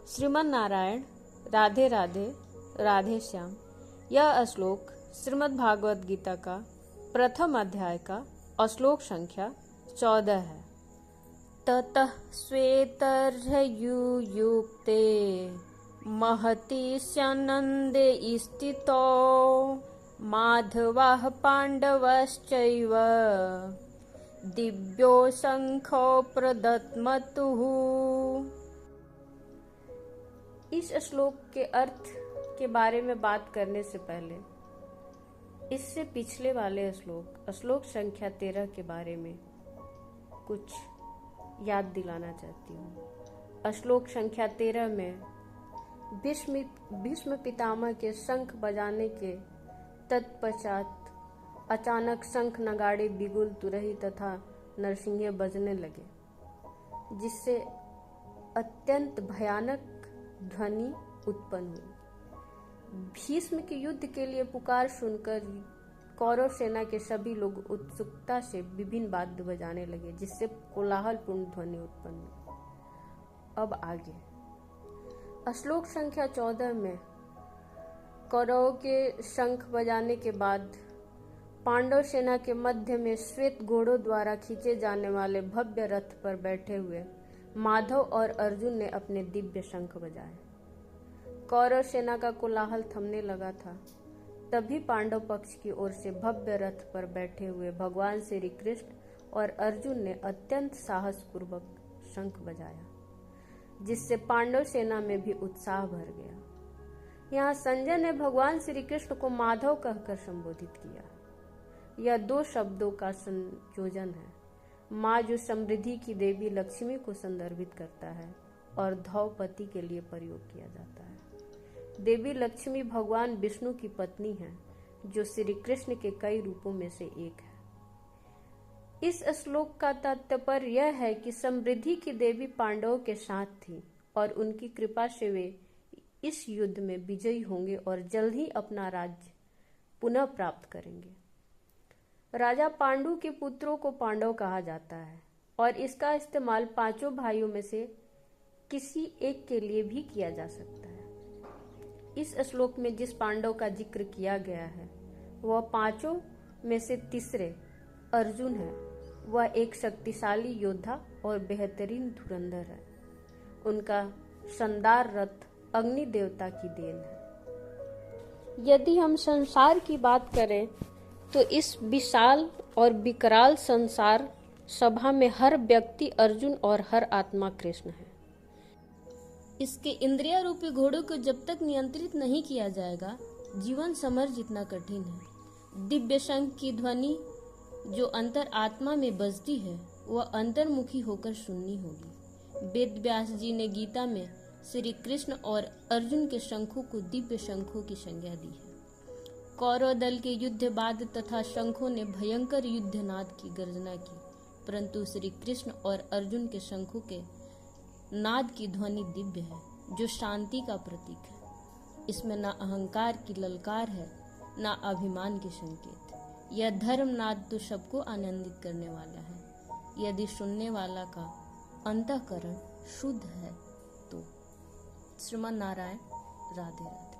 श्रीमन नारायण, राधे राधे, राधे श्याम। यह श्लोक श्रीमद् भागवत गीता का प्रथम अध्याय का श्लोक संख्या 14 है। ततः श्वेतर्युयुक्ते महति स्यानन्दे स्थितो माधवः पाण्डवश्चैव दिव्यो शंखो प्रदत्मतुः। इस श्लोक के अर्थ के बारे में बात करने से पहले इससे पिछले वाले श्लोक संख्या 13 के बारे में कुछ याद दिलाना चाहती हूँ। श्लोक संख्या 13 में भीष्म पितामह के शंख बजाने के तत्पश्चात अचानक शंख नगाड़े बिगुल तुरही तथा नरसिंहे बजने लगे, जिससे अत्यंत भयानक ध्वनि उत्पन्न हुई। भीष्म के युद्ध के लिए पुकार सुनकर कौरव सेना के सभी लोग उत्सुकता से विभिन्न वाद्य बजाने लगे, जिससे कोलाहलपूर्ण ध्वनि उत्पन्न हुई। अब आगे श्लोक संख्या 14 में कौरवों के शंख बजाने के बाद पांडव सेना के मध्य में श्वेत घोड़ों द्वारा खींचे जाने वाले भव्य रथ पर बैठे हुए माधव और अर्जुन ने अपने दिव्य शंख बजाए। कौरव सेना का कोलाहल थमने लगा था। तभी पांडव पक्ष की ओर से भव्य रथ पर बैठे हुए भगवान श्री कृष्ण और अर्जुन ने अत्यंत साहसपूर्वक शंख बजाया, जिससे पांडव सेना में भी उत्साह भर गया। यहाँ संजय ने भगवान श्री कृष्ण को माधव कहकर संबोधित किया। यह 2 शब्दों का संयोजन है। माँ जो समृद्धि की देवी लक्ष्मी को संदर्भित करता है और द्रौपदी के लिए प्रयोग किया जाता है। देवी लक्ष्मी भगवान विष्णु की पत्नी है, जो श्री कृष्ण के कई रूपों में से एक है। इस श्लोक का तात्पर्य यह है कि समृद्धि की देवी पांडवों के साथ थी और उनकी कृपा से वे इस युद्ध में विजयी होंगे और जल्द ही अपना राज्य पुनः प्राप्त करेंगे। राजा पांडु के पुत्रों को पांडव कहा जाता है और इसका इस्तेमाल 5 भाइयों में से किसी एक के लिए भी किया जा सकता है। इस श्लोक में जिस पांडव का जिक्र किया गया है वह 5 में से तीसरे अर्जुन है। वह एक शक्तिशाली योद्धा और बेहतरीन धुरंधर है। उनका शानदार रथ अग्नि देवता की देन है। यदि हम संसार की बात करें तो इस विशाल और विकराल संसार सभा में हर व्यक्ति अर्जुन और हर आत्मा कृष्ण है। इसके इंद्रिय रूपी घोड़ों को जब तक नियंत्रित नहीं किया जाएगा, जीवन समर जितना कठिन है। दिव्य शंख की ध्वनि जो अंतर आत्मा में बजती है, वह अंतर्मुखी होकर सुननी होगी। वेद व्यास जी ने गीता में श्री कृष्ण और अर्जुन के शंखों को दिव्य शंखों की संज्ञा दी है। कौरव दल के युद्ध बाद तथा शंखों ने भयंकर युद्धनाद की गर्जना की, परंतु श्री कृष्ण और अर्जुन के शंखों के नाद की ध्वनि दिव्य है, जो शांति का प्रतीक है। इसमें न अहंकार की ललकार है, न अभिमान के संकेत। यह धर्मनाद तो सबको आनंदित करने वाला है, यदि सुनने वाला का अंतःकरण शुद्ध है तो। श्रीमन नारायण, राधे राधे।